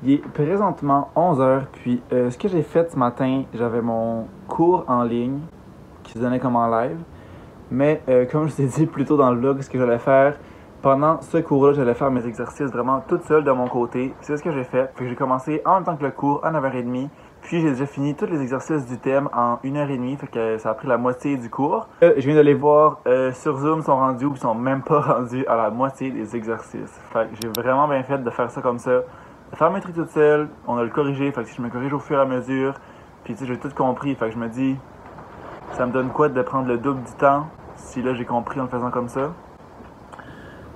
Il est présentement 11h, puis ce que j'ai fait ce matin, j'avais mon cours en ligne qui se donnait comme en live. Mais comme je t'ai dit plus tôt dans le vlog, ce que j'allais faire, pendant ce cours-là, j'allais faire mes exercices vraiment toute seule de mon côté. C'est ce que j'ai fait. Fait que j'ai commencé en même temps que le cours à 9h30. Puis j'ai déjà fini tous les exercices du thème en 1h30, fait que ça a pris la moitié du cours. Je viens de les voir sur Zoom, sont rendus ou ils sont même pas rendus à la moitié des exercices. Fait que j'ai vraiment bien fait de faire ça comme ça. De faire mes trucs toute seule, on a le corrigé, fait que si je me corrige au fur et à mesure, puis tu sais, j'ai tout compris, fait que je me dis, ça me donne quoi de prendre le double du temps si là j'ai compris en le faisant comme ça.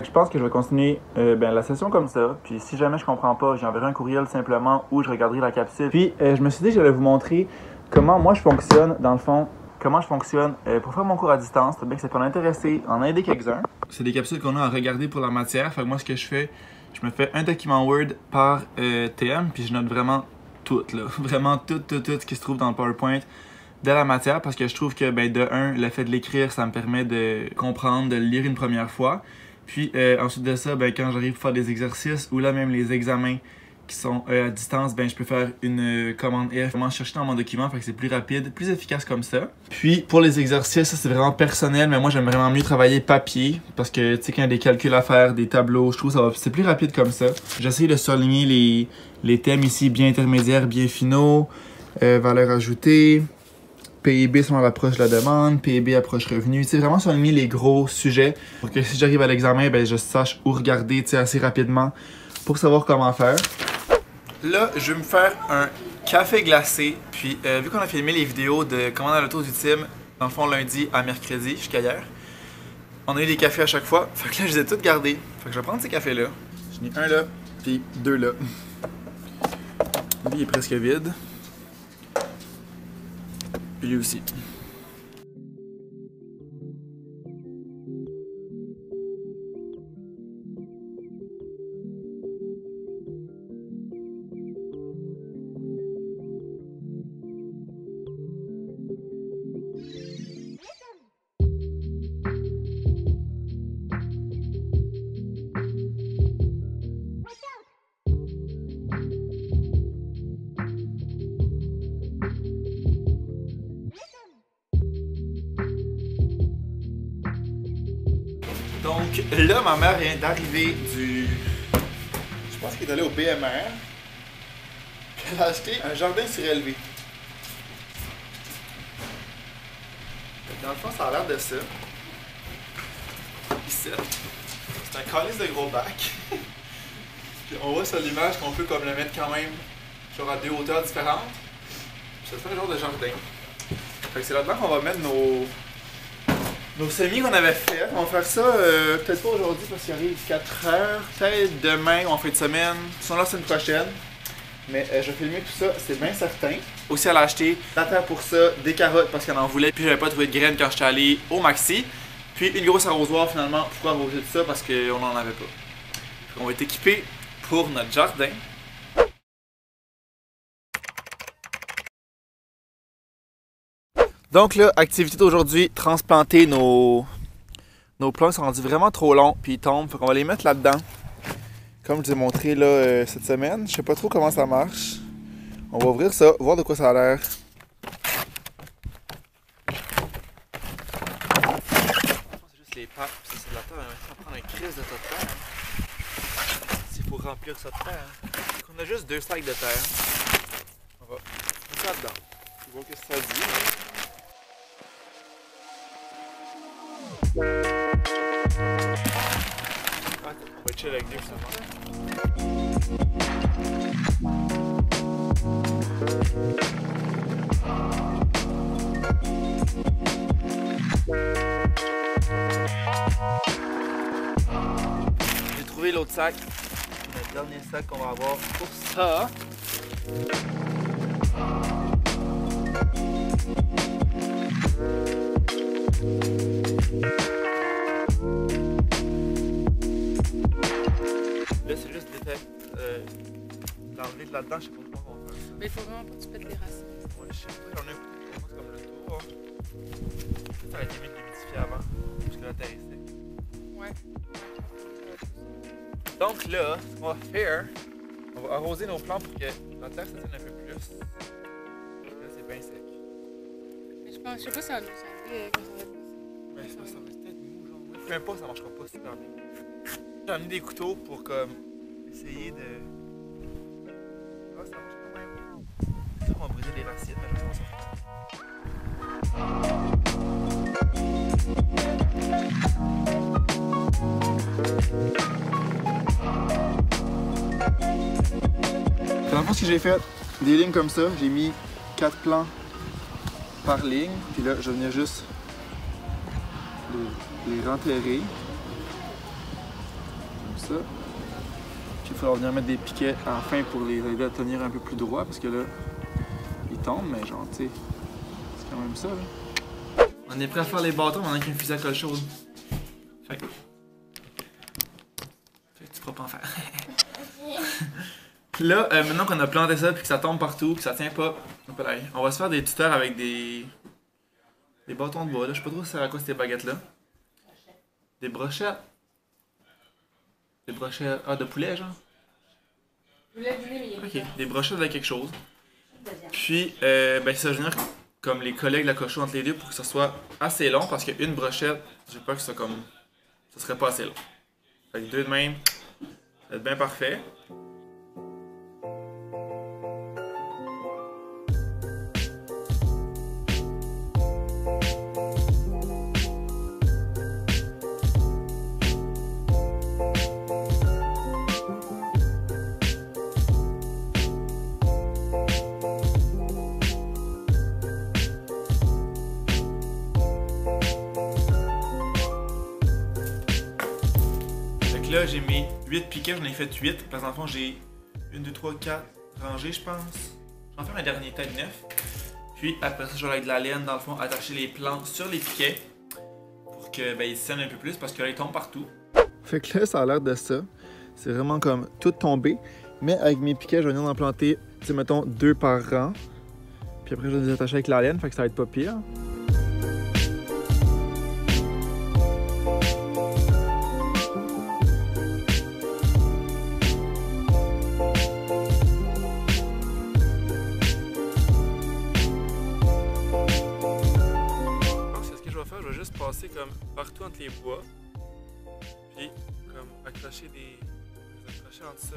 Je pense que je vais continuer la session comme ça. Puis si jamais je comprends pas, j'enverrai un courriel simplement ou je regarderai la capsule. Puis je me suis dit que j'allais vous montrer comment moi je fonctionne, dans le fond, comment je fonctionne pour faire mon cours à distance. C'est bien que ça peut en intéresser, en aider quelques-uns. C'est des capsules qu'on a à regarder pour la matière. Fait que moi ce que je fais, je me fais un document Word par thème, puis je note vraiment tout, là. Vraiment tout ce qui se trouve dans le PowerPoint de la matière, parce que je trouve que de un, le fait de l'écrire, ça me permet de comprendre, de le lire une première fois. Puis ensuite de ça, quand j'arrive pour faire des exercices ou là même les examens qui sont à distance, je peux faire une commande F, vraiment chercher dans mon document, fait que c'est plus rapide, plus efficace comme ça. Puis pour les exercices, ça c'est vraiment personnel, mais moi j'aime vraiment mieux travailler papier parce que tu sais quand il y a des calculs à faire, des tableaux, je trouve que c'est plus rapide comme ça. J'essaie de surligner les thèmes ici, bien intermédiaires, bien finaux, valeur ajoutée. PIB selon l'approche de la demande, PIB approche revenu. C'est vraiment surligner les gros sujets pour que si j'arrive à l'examen, je sache où regarder assez rapidement pour savoir comment faire. Là, je vais me faire un café glacé. Puis, vu qu'on a filmé les vidéos de Commande à l'auto ultime, dans le fond, lundi à mercredi jusqu'à hier, on a eu des cafés à chaque fois. Fait que là, je les ai tous gardés. Fait que je vais prendre ces cafés-là. J'en ai un là, puis deux là. Lui, il est presque vide. Lui aussi. Donc là, ma mère vient d'arriver du... Je pense qu'elle est allée au BMR. Puis elle a acheté un jardin surélevé. Dans le fond, ça a l'air de ça. Ici. C'est un calice de gros bac. Puis on voit sur l'image qu'on peut comme le mettre quand même genre à deux hauteurs différentes. Puis ça fait un genre de jardin. Fait que c'est là-dedans qu'on va mettre nos semis qu'on avait fait. On va faire ça peut-être pas aujourd'hui parce qu'il arrive 4 heures. Peut-être demain ou en fin de semaine. Sinon la semaine prochaine. Mais je vais filmer tout ça, c'est bien certain. Aussi, elle a acheté la terre pour ça, des carottes parce qu'elle en voulait. Puis j'avais pas trouvé de graines quand j'étais allé au Maxi. Puis une grosse arrosoir finalement pour arroser tout ça parce qu'on n'en avait pas. On va être équipé pour notre jardin. Donc là, activité d'aujourd'hui, transplanter nos plants sont rendus vraiment trop longs puis ils tombent. Fait qu'on va les mettre là-dedans. Comme je vous ai montré là, cette semaine. Je sais pas trop comment ça marche. On va ouvrir ça, voir de quoi ça a l'air. C'est juste les pattes, puis c'est de la terre. Ça va prendre un crise de tas de terre. S'il faut remplir ça de terre. On a juste 2 sacs de terre. On va mettre ça dedans. On va voir ce que ça dit. On va chill avec lui justement. J'ai trouvé l'autre sac. Le dernier sac qu'on va avoir pour ça. Là, c'est juste l'enlever de là-dedans, je sais pas comment on va faire ça. Mais il faut vraiment pas que tu pètes les racines. Ouais, je sais pas, j'en ai un peu comme le tour. Ça aurait été mieux de l'humidifier avant, parce que la terre est sec. Ouais. Donc là, ce qu'on va faire, On va arroser nos plantes pour que la terre se tienne un peu plus. Là, c'est bien sec. Mais je sais pas si ça va nous servir quand ça va être passé. Mais ça va peut-être mou, genre. Moi, même pas, ça marchera pas super bien. J'ai amené des couteaux pour comme essayer de. Ah, ça marche quand même. C'est sûr qu'on va briser les racines, mais je pense que dans le fond, ce que j'ai fait, des lignes comme ça, j'ai mis 4 plants par ligne, puis là, je venais juste les renterrer, comme ça. Puis il faudra venir mettre des piquets à la fin pour les aider à tenir un peu plus droit, parce que là, ils tombent, mais genre, tu sais, c'est quand même ça, là. On est prêt à faire les bâtons maintenant qu'il y a une fusée à colle chaude. Fait que tu pourras pas en faire. Là, maintenant qu'on a planté ça, puis que ça tombe partout, que ça tient pas, on va se faire des tuteurs avec des bâtons de bois. Là, je sais pas trop ça à quoi ces baguettes-là. Des brochettes. Des brochettes. Ah, de poulet, genre? Ok, des brochettes avec quelque chose. Puis, ben, ça va venir comme les collègues de la cochon entre les deux pour que ça soit assez long, parce qu'une brochette, j'ai peur que ça comme. Ça serait pas assez long. Fait que deux de même, ça va être bien parfait. Là, j'ai mis 8 piquets, j'en ai fait 8. Parce qu'en fond, j'ai 1, 2, 3, 4 rangées, je pense. J'en fais un dernier, peut-être 9. Puis après ça, je vais avec de la laine, dans le fond, attacher les plantes sur les piquets pour que ben, ils se tiennent un peu plus parce que là, ils tombent partout. Fait que là, ça a l'air de ça. C'est vraiment comme tout tombé. Mais avec mes piquets, je vais venir en planter, tu sais, mettons, 2 par rang. Puis après, je vais les attacher avec la laine, fait que ça va être pas pire. Je vais juste passer comme partout entre les bois, puis comme accrocher accrocher entre ça.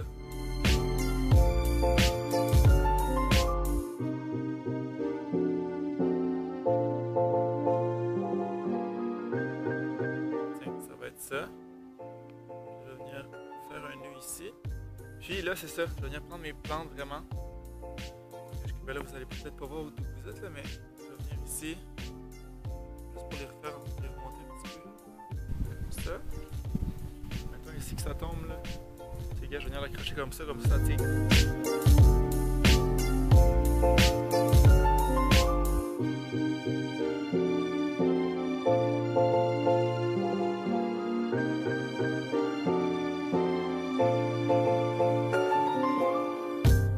Tiens, ça va être ça. Je vais venir faire un nœud ici. Puis là, c'est ça, je vais venir prendre mes plantes vraiment. Ben là, vous allez peut-être pas voir où vous êtes là, mais je vais venir ici. Juste pour les remonter un petit peu. Comme ça. Maintenant ici que ça tombe là. Les gars, je vais venir l'accrocher comme ça tient.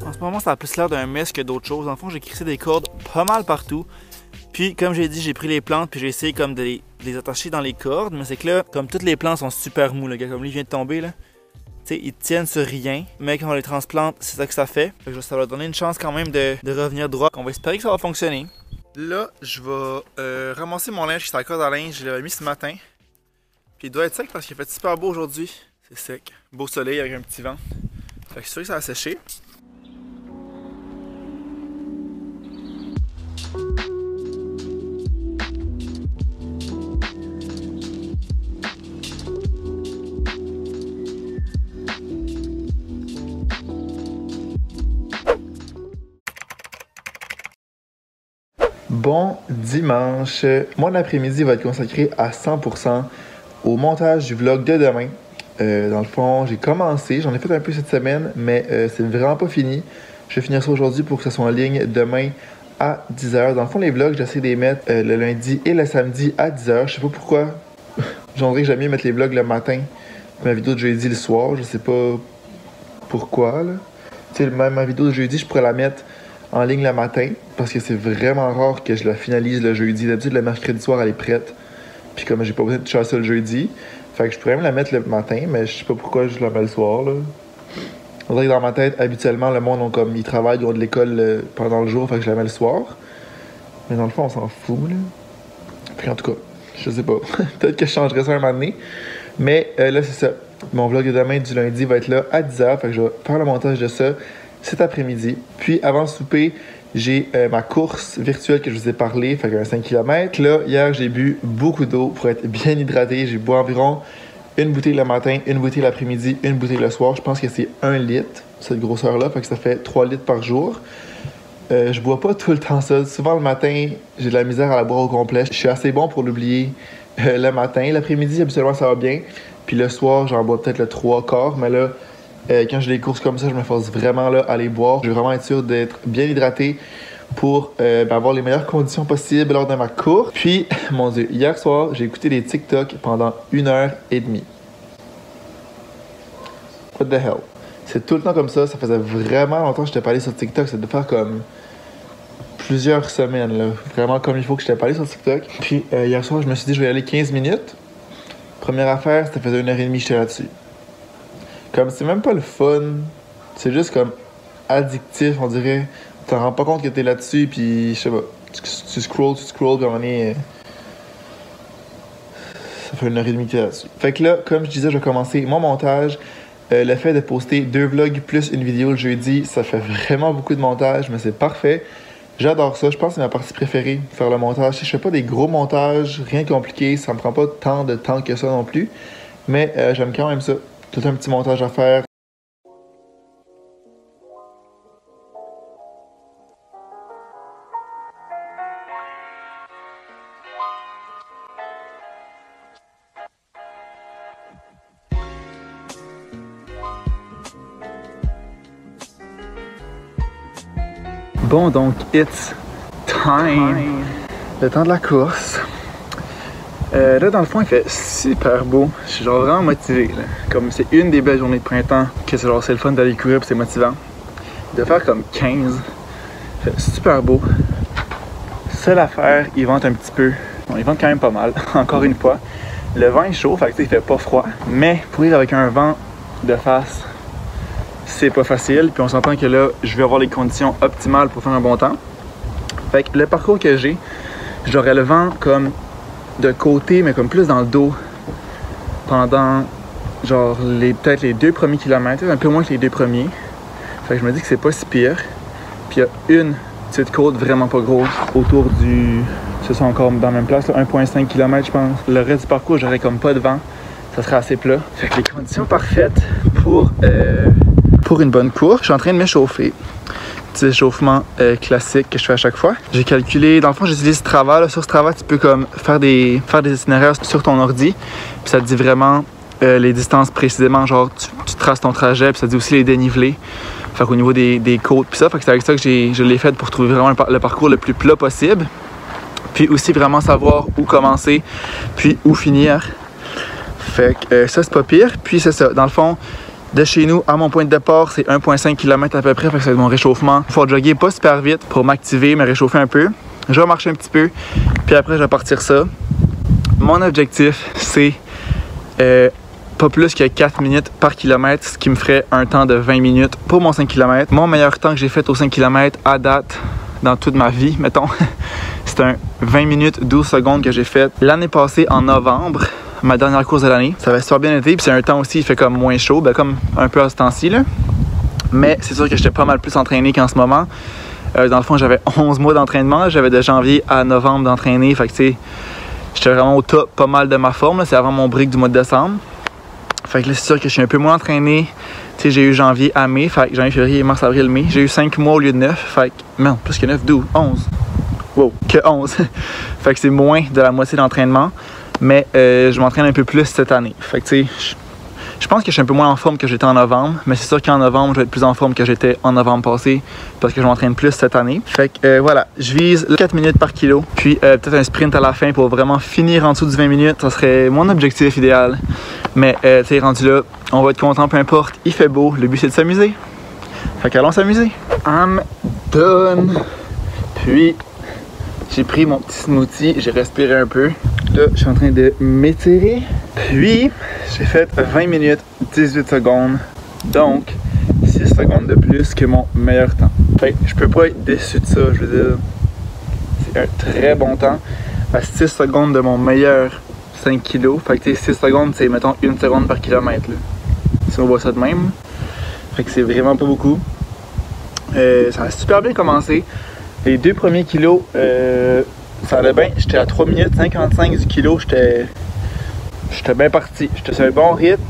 En ce moment, ça a plus l'air d'un mess que d'autres choses. En fond, j'ai crissé des cordes pas mal partout. Puis, comme j'ai dit, j'ai pris les plantes puis j'ai essayé comme de les attacher dans les cordes. Mais c'est que là, comme toutes les plantes sont super mous, le gars, comme lui vient de tomber, là. Tu sais, ils tiennent sur rien. Mais quand on les transplante, c'est ça que ça fait. Fait que ça va donner une chance quand même de revenir droit. On va espérer que ça va fonctionner. Là, je vais ramasser mon linge qui est à la corde à linge. Je l'avais mis ce matin. Puis il doit être sec parce qu'il fait super beau aujourd'hui. C'est sec. Beau soleil avec un petit vent. Fait que c'est sûr que ça va sécher. Bon dimanche. Mon après-midi va être consacré à 100% au montage du vlog de demain. Dans le fond, j'ai commencé, j'en ai fait un peu cette semaine, mais c'est vraiment pas fini. Je vais finir ça aujourd'hui pour que ça soit en ligne demain à 10h. Dans le fond, les vlogs, j'essaie de les mettre le lundi et le samedi à 10h. Je sais pas pourquoi. J'en dirais que j'aime mieux mettre les vlogs le matin, ma vidéo de jeudi le soir. Je sais pas pourquoi, là. Tu sais, même ma vidéo de jeudi, je pourrais la mettre en ligne le matin, parce que c'est vraiment rare que je la finalise le jeudi. D'habitude, le mercredi soir, elle est prête. Puis comme j'ai pas besoin de toucher à ça le jeudi, fait que je pourrais même la mettre le matin, mais je sais pas pourquoi je la mets le soir, là. On dirait que dans ma tête, habituellement, le monde, comme, ils travaillent, ils ont de l'école pendant le jour, fait que je la mets le soir. Mais dans le fond, on s'en fout, là. Puis en tout cas, je sais pas. Peut-être que je changerais ça un moment donné. Mais là, c'est ça. Mon vlog de demain, du lundi, va être là à 10h. Fait que je vais faire le montage de ça cet après-midi. Puis avant le souper, j'ai ma course virtuelle que je vous ai parlé, fait qu'un 5 km. Là, hier, j'ai bu beaucoup d'eau pour être bien hydraté. J'ai bu environ une bouteille le matin, une bouteille l'après-midi, une bouteille le soir. Je pense que c'est 1 litre, cette grosseur-là, fait que ça fait 3 litres par jour. Je bois pas tout le temps ça. Souvent, le matin, j'ai de la misère à la boire au complet. Je suis assez bon pour l'oublier le matin. L'après-midi, habituellement, ça va bien. Puis le soir, j'en bois peut-être le 3/4, mais là, quand j'ai des courses comme ça, je me force vraiment là, à les boire. Je veux vraiment être sûr d'être bien hydraté pour avoir les meilleures conditions possibles lors de ma course. Puis, mon Dieu, hier soir, j'ai écouté des TikTok pendant 1h30. What the hell? C'est tout le temps comme ça. Ça faisait vraiment longtemps que je n'étais pas allé sur TikTok. Ça devait faire comme plusieurs semaines, là. Vraiment comme il faut que je n'étais pas allé sur TikTok. Puis, hier soir, je me suis dit, je vais y aller 15 minutes. Première affaire, ça faisait 1h30 que j'étais là-dessus. Comme, c'est même pas le fun. C'est juste comme addictif, on dirait. Tu t'en rends pas compte que t'es là-dessus, puis je sais pas. Tu scrolls, puis à un moment donné, ça fait 1h30 que t'es là-dessus. Fait que là, comme je disais, je vais commencer mon montage. Le fait de poster 2 vlogs plus une vidéo le jeudi, ça fait vraiment beaucoup de montage, mais c'est parfait. J'adore ça. Je pense que c'est ma partie préférée, faire le montage. Je fais pas des gros montages, rien de compliqué. Ça me prend pas tant de temps que ça non plus. Mais j'aime quand même ça. Tout un petit montage à faire. Bon, donc, it's time. Le temps de la course. Là, dans le fond, il fait super beau. Je suis genre vraiment motivé. Là. Comme c'est une des belles journées de printemps, que c'est genre c'est le fun d'aller courir, c'est motivant. De faire comme 15. Il fait super beau. Seule affaire, il vente un petit peu. Bon, il vente quand même pas mal, encore une fois. Le vent est chaud, fait que il fait pas froid. Mais courir avec un vent de face, c'est pas facile. Puis on s'entend que là, je vais avoir les conditions optimales pour faire un bon temps. Fait que le parcours que j'ai, j'aurais le vent comme de côté, mais comme plus dans le dos pendant genre peut-être les 2 premiers kilomètres, un peu moins que les 2 premiers. Fait que je me dis que c'est pas si pire. Puis il y a une petite côte vraiment pas grosse autour du... Ce sont encore dans la même place, 1,5 km je pense. Le reste du parcours, j'aurais comme pas de vent. Ça serait assez plat. Fait que les conditions parfaites pour une bonne course. Je suis en train de m'échauffer. Petit échauffement classique que je fais à chaque fois. J'ai calculé, dans le fond j'utilise Strava. Là. Sur Strava, tu peux comme faire des itinéraires sur ton ordi. Puis ça te dit vraiment les distances précisément. Genre tu traces ton trajet, puis ça te dit aussi les dénivelés. Fait qu'au niveau des côtes, puis ça. Fait que c'est avec ça que je l'ai fait pour trouver vraiment le parcours le plus plat possible. Puis aussi vraiment savoir où commencer, puis où finir. Fait que ça, c'est pas pire. Puis c'est ça, dans le fond, de chez nous à mon point de départ, c'est 1,5 km à peu près. Fait que c'est mon réchauffement. Il faut jogger pas super vite pour m'activer, me réchauffer un peu. Je vais marcher un petit peu, puis après, je vais partir ça. Mon objectif, c'est pas plus que 4 minutes par kilomètre, ce qui me ferait un temps de 20 minutes pour mon 5 km. Mon meilleur temps que j'ai fait au 5 km à date, dans toute ma vie, mettons, c'est un 20 minutes 12 secondes que j'ai fait l'année passée en novembre, ma dernière course de l'année. Ça va super bien été, puis c'est un temps aussi, il fait comme moins chaud, ben comme un peu à ce temps-ci, là. Mais c'est sûr que j'étais pas mal plus entraîné qu'en ce moment. Dans le fond, j'avais 11 mois d'entraînement, j'avais de janvier à novembre d'entraîner, fait que tu sais, j'étais vraiment au top pas mal de ma forme, c'est avant mon break du mois de décembre. Fait que là, c'est sûr que je suis un peu moins entraîné. Tu sais, j'ai eu janvier à mai, fait que janvier, février, mars, avril, mai. J'ai eu 5 mois au lieu de 9, fait que, merde, plus que 9, 12, 11. Wow, que 11. Fait que c'est moins de la moitié d'entraînement, mais je m'entraîne un peu plus cette année. Fait que, tu sais, je pense que je suis un peu moins en forme que j'étais en novembre, mais c'est sûr qu'en novembre, je vais être plus en forme que j'étais en novembre passé parce que je m'entraîne plus cette année. Fait que voilà, je vise 4 minutes par kilo, puis peut-être un sprint à la fin pour vraiment finir en dessous du 20 minutes. Ça serait mon objectif idéal. Mais tu sais, rendu là, on va être content peu importe. Il fait beau, le but c'est de s'amuser. Fait qu'allons s'amuser. I'm done. Puis, j'ai pris mon petit smoothie, j'ai respiré un peu. Là, je suis en train de m'étirer. Puis, j'ai fait 20 minutes, 18 secondes. Donc, si secondes de plus que mon meilleur temps. Fait que je peux pas être déçu de ça, je veux dire. C'est un très bon temps. À 6 secondes de mon meilleur 5 kg. Fait que 6 secondes, c'est mettons 1 seconde par kilomètre. Là. Si on voit ça de même. Fait que c'est vraiment pas beaucoup. Ça a super bien commencé. Les 2 premiers kilos, ça allait bien. J'étais à 3 minutes 55 du kilo. J'étais bien parti. J'étais sur un bon rythme.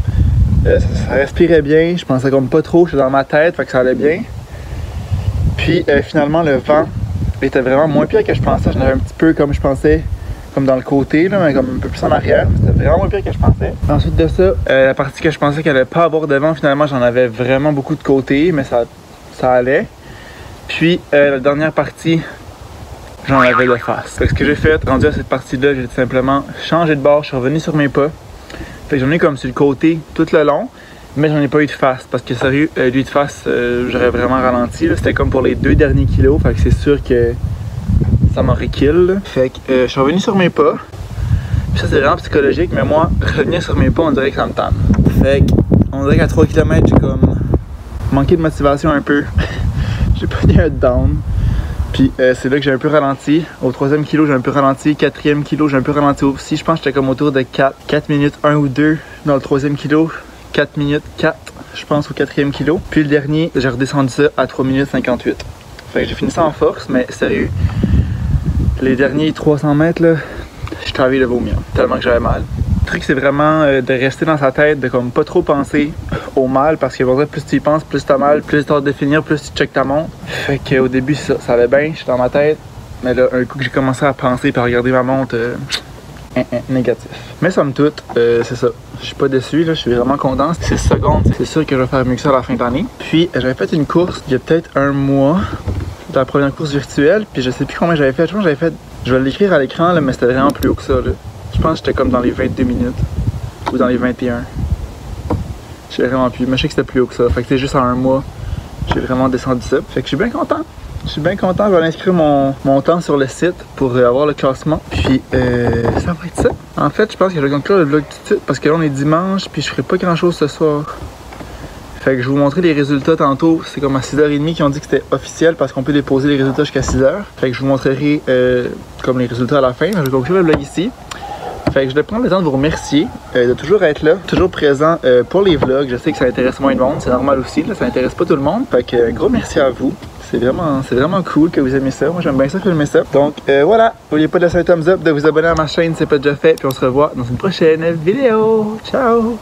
Ça respirait bien. Je pensais comme pas trop. J'étais dans ma tête. Fait que ça allait bien. Puis finalement, le vent était vraiment moins pire que je pensais. J'en avais un petit peu comme je pensais, comme dans le côté, là, mais comme un peu plus en arrière. C'était vraiment moins pire que je pensais. Ensuite de ça, la partie que je pensais qu'elle allait pas avoir de vent, finalement, j'en avais vraiment beaucoup de côté, mais ça allait. Puis la dernière partie, j'en avais de face. Fait que ce que j'ai fait, rendu à cette partie-là, j'ai tout simplement changé de bord, je suis revenu sur mes pas. Fait que j'en ai comme sur le côté tout le long. Mais j'en ai pas eu de face, parce que sérieux, lui de face, j'aurais vraiment ralenti. C'était comme pour les 2 derniers kilos, fait que c'est sûr que ça m'aurait kill. Fait que je suis revenu sur mes pas. Puis ça c'est vraiment psychologique, mais moi, revenir sur mes pas, on dirait que ça me tente. Fait que, on dirait qu'à 3 km, j'ai comme manqué de motivation un peu. J'ai pas eu un down. Puis c'est là que j'ai un peu ralenti. Au 3e kilo, j'ai un peu ralenti. 4e kilo, j'ai un peu ralenti aussi. Je pense que j'étais comme autour de 4 minutes 1 ou 2 dans le 3e kilo. 4 minutes 4, je pense, au 4e kilo. Puis le dernier, j'ai redescendu ça à 3 minutes 58. Fait que j'ai fini ça en force, mais sérieux, les derniers 300 mètres, là, je travaillais de vomir, tellement que j'avais mal. Le truc, c'est vraiment de rester dans sa tête, de comme pas trop penser au mal, parce que plus tu y penses, plus t'as mal, plus t'as hâte de finir, plus tu checkes ta montre. Fait qu'au début, ça allait bien, j'étais dans ma tête. Mais là, un coup que j'ai commencé à penser et à regarder ma montre, négatif. Mais somme toute, c'est ça. Je suis pas déçu, là, je suis vraiment content. 6 secondes, c'est sûr que je vais faire mieux que ça à la fin de l'année. Puis j'avais fait une course il y a peut-être un mois, la première course virtuelle, puis je sais plus combien j'avais fait. Je pense que j'avais fait, je vais l'écrire à l'écran, là, mais c'était vraiment plus haut que ça. Là. Je pense que j'étais comme dans les 22 minutes ou dans les 21. Je sais vraiment plus, mais je sais que c'était plus haut que ça. Fait que c'est juste en un mois, j'ai vraiment descendu ça. Fait que je suis bien content. Je suis bien content, je vais aller inscrire mon temps sur le site pour avoir le classement. Puis ça va être ça. En fait, je pense que je vais conclure le vlog tout de suite parce que là on est dimanche puis je ferai pas grand chose ce soir. Fait que je vais vous montrer les résultats tantôt. C'est comme à 6h30 qu'ils ont dit que c'était officiel parce qu'on peut déposer les résultats jusqu'à 6h. Fait que je vous montrerai comme les résultats à la fin. Je vais conclure le vlog ici. Fait que je vais prendre le temps de vous remercier de toujours être là, toujours présent pour les vlogs. Je sais que ça intéresse moins de monde, c'est normal aussi, là, ça intéresse pas tout le monde. Fait que gros merci à vous. C'est vraiment cool que vous aimez ça. Moi j'aime bien ça filmer ça. Donc voilà, n'oubliez pas de laisser un thumbs up, de vous abonner à ma chaîne si c'est pas déjà fait. Puis on se revoit dans une prochaine vidéo. Ciao!